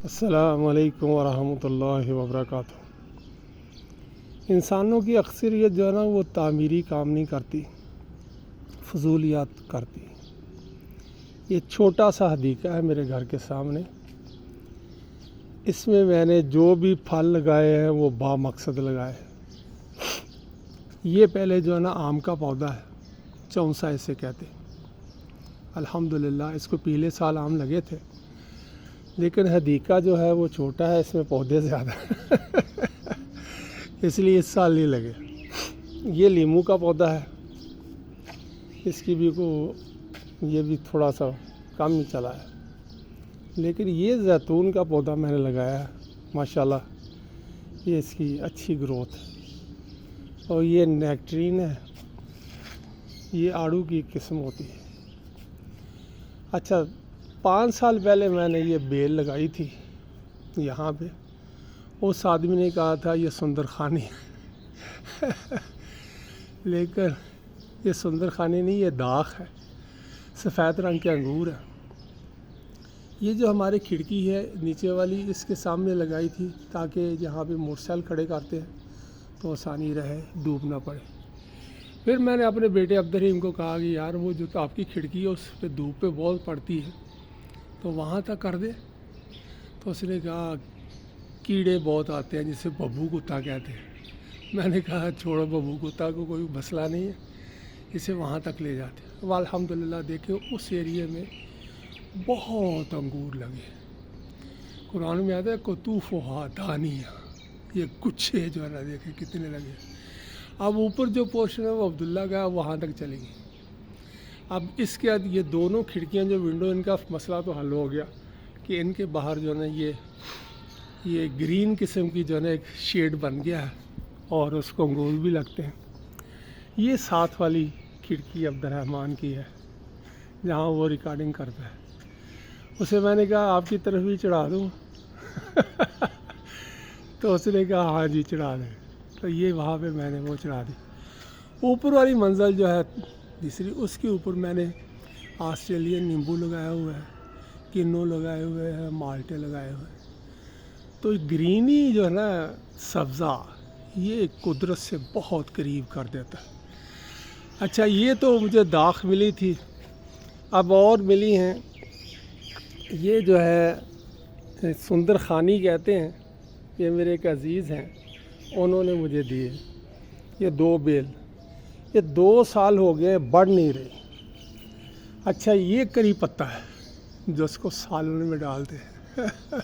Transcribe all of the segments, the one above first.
السلام علیکم ورحمۃ اللہ وبرکاتہ۔ انسانوں کی اکثریت جو ہے نا وہ تعمیری کام نہیں کرتی، فضولیات کرتی۔ یہ چھوٹا سا حدیقہ ہے میرے گھر کے سامنے، اس میں نے جو بھی پھل لگائے ہیں وہ با مقصد لگائے ہیں۔ یہ پہلے جو ہے نا آم کا پودا ہے، چونسا اسے کہتے ہیں۔ الحمدللہ اس کو پچھلے سال آم لگے تھے، لیکن حدیقہ جو ہے وہ چھوٹا ہے، اس میں پودے زیادہ ہیں اس لیے اس سال نہیں لگے۔ یہ لیمو کا پودا ہے، اس کی بھی یہ بھی تھوڑا سا کم ہی چلا ہے، لیکن یہ زیتون کا پودا میں نے لگایا ہے، ماشاءاللہ یہ اس کی اچھی گروتھ ہے۔ اور یہ نیکٹرین ہے، یہ آڑو کی قسم ہوتی ہے۔ اچھا، 5 سال پہلے میں نے یہ بیل لگائی تھی یہاں پہ، اس آدمی نے کہا تھا یہ سندر خانی لیکن یہ سندر خانی نہیں، یہ داغ ہے، سفید رنگ کے انگور ہیں۔ یہ جو ہماری کھڑکی ہے نیچے والی، اس کے سامنے لگائی تھی تاکہ جہاں پہ موٹر سائیکل کھڑے کرتے ہیں تو آسانی رہے، ڈوب نہ پڑے۔ پھر میں نے اپنے بیٹے عبدالرحیم کو کہا کہ یار وہ جو آپ کی کھڑکی ہے اس پہ دھوپ پہ بہت پڑتی ہے تو وہاں تک کر دے۔ تو اس نے کہا کیڑے بہت آتے ہیں جسے ببو کتا کہتے ہیں۔ میں نے کہا چھوڑو، ببو کتا کو کوئی مسئلہ نہیں ہے، اسے وہاں تک لے جاتے ہیں۔ وہ الحمدللہ دیکھیں اس ایریے میں بہت انگور لگے۔ قرآن میں آتا ہے قطوفھا دانیہ، یہ گچھے جو ہے نا دیکھیں کتنے لگے۔ اب اوپر جو پورشن ہے وہ عبداللہ کا ہے، وہاں تک چلے گی۔ اب اس کے بعد یہ دونوں کھڑکیاں جو ونڈو، ان کا مسئلہ تو حل ہو گیا کہ ان کے باہر جو ہے نا یہ گرین قسم کی جو ہے نا ایک شیڈ بن گیا ہے اور اس کو انگور بھی لگتے ہیں۔ یہ ساتھ والی کھڑکی عبدالرحمن کی ہے جہاں وہ ریکارڈنگ کرتا ہے۔ اسے میں نے کہا آپ کی طرف بھی چڑھا دوں تو اس نے کہا ہاں جی چڑھا دیں۔ تو یہ وہاں پہ میں نے وہ چڑھا دی۔ اوپر والی منزل جو ہے تیسری، اس کے اوپر میں نے آسٹریلین نیمبو لگایا ہوا ہے، کنو لگائے ہوئے ہیں، مالٹے لگائے ہوئے ہیں۔ تو گرینی جو ہے نا سبزہ، یہ قدرت سے بہت قریب کر دیتا ہے۔ اچھا، یہ تو مجھے داغ ملی تھی، اب اور ملی ہیں۔ یہ جو ہے سندر خانی کہتے ہیں، یہ میرے ایک عزیز ہیں، انہوں نے مجھے دیے یہ 2 بیل۔ یہ 2 سال ہو گئے، بڑھ نہیں رہی۔ اچھا، یہ کری پتہ ہے جو اس کو سالن میں ڈالتے ہیں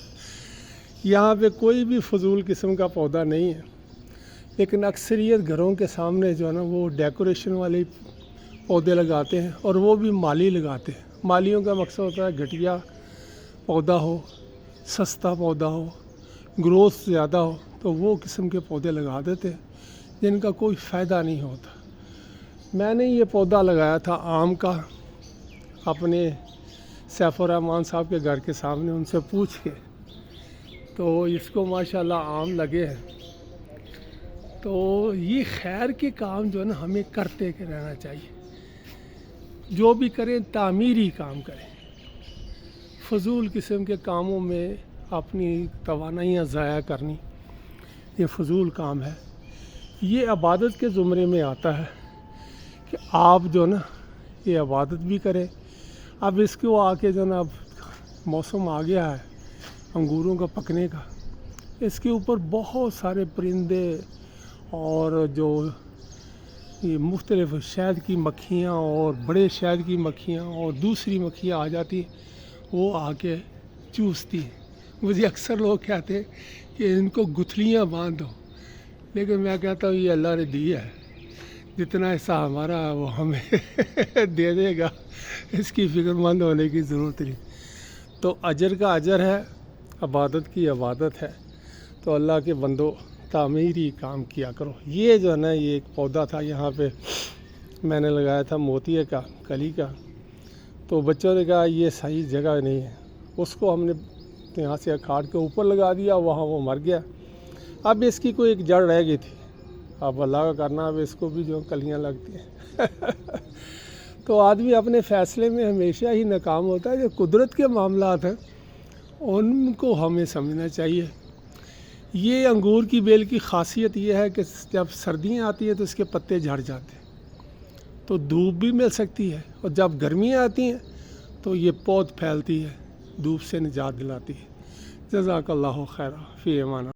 یہاں پہ کوئی بھی فضول قسم کا پودا نہیں ہے، لیکن اکثریت گھروں کے سامنے جو ہے نا وہ ڈیکوریشن والے پودے لگاتے ہیں، اور وہ بھی مالی لگاتے ہیں۔ مالیوں کا مقصد ہوتا ہے گھٹیا پودا ہو، سستا پودا ہو، گروتھ زیادہ ہو، تو وہ قسم کے پودے لگا دیتے ہیں جن کا کوئی فائدہ نہیں ہوتا۔ میں نے یہ پودا لگایا تھا آم کا اپنے سیف الرحمان صاحب کے گھر کے سامنے، ان سے پوچھ کے، تو اس کو ماشاءاللہ آم لگے ہیں۔ تو یہ خیر کے کام جو ہے نا ہمیں کرتے رہنا چاہیے، جو بھی کریں تعمیری کام کریں۔ فضول قسم کے کاموں میں اپنی توانائیاں ضائع کرنی یہ فضول کام ہے۔ یہ عبادت کے زمرے میں آتا ہے کہ آپ جو نا یہ عبادت بھی کریں۔ اب اس کو آ کے جو نا اب موسم آ گیا ہے انگوروں کا پکنے کا، اس کے اوپر بہت سارے پرندے اور جو یہ مختلف شہد کی مکھیاں اور بڑے شہد کی مکھیاں اور دوسری مکھیاں آ جاتی ہیں، وہ آ کے چوستی ہیں۔ مجھے اکثر لوگ کہتے ہیں کہ ان کو گتھلیاں باندھ دو، لیکن میں کہتا ہوں یہ اللہ نے دی ہے، جتنا حصہ ہمارا ہے وہ ہمیں دے دے گا، اس کی فکر مند ہونے کی ضرورت نہیں۔ تو اجر کا اجر ہے، عبادت کی عبادت ہے، تو اللہ کے بندو تعمیری کام کیا کرو۔ یہ جو ہے نا یہ ایک پودا تھا یہاں پہ میں نے لگایا تھا موتیے کا، کلی کا، تو بچوں نے کہا یہ صحیح جگہ نہیں ہے، اس کو ہم نے یہاں سے کاٹ کے اوپر لگا دیا، وہاں وہ مر گیا۔ اب اس کی کوئی ایک جڑ رہ گئی تھی، اب اللہ کا کرنا، اب اس کو بھی جو کلیاں لگتی ہیں تو آدمی اپنے فیصلے میں ہمیشہ ہی ناکام ہوتا ہے۔ جو قدرت کے معاملات ہیں ان کو ہمیں سمجھنا چاہیے. یہ انگور کی بیل کی خاصیت یہ ہے کہ جب سردیاں آتی ہیں تو اس کے پتے جھڑ جاتے ہیں, تو دھوپ بھی مل سکتی ہے, اور جب گرمیاں آتی ہیں تو یہ پود پھیلتی ہے, دھوپ سے نجات دلاتی ہے. جزاک اللہ خیر, فی امان.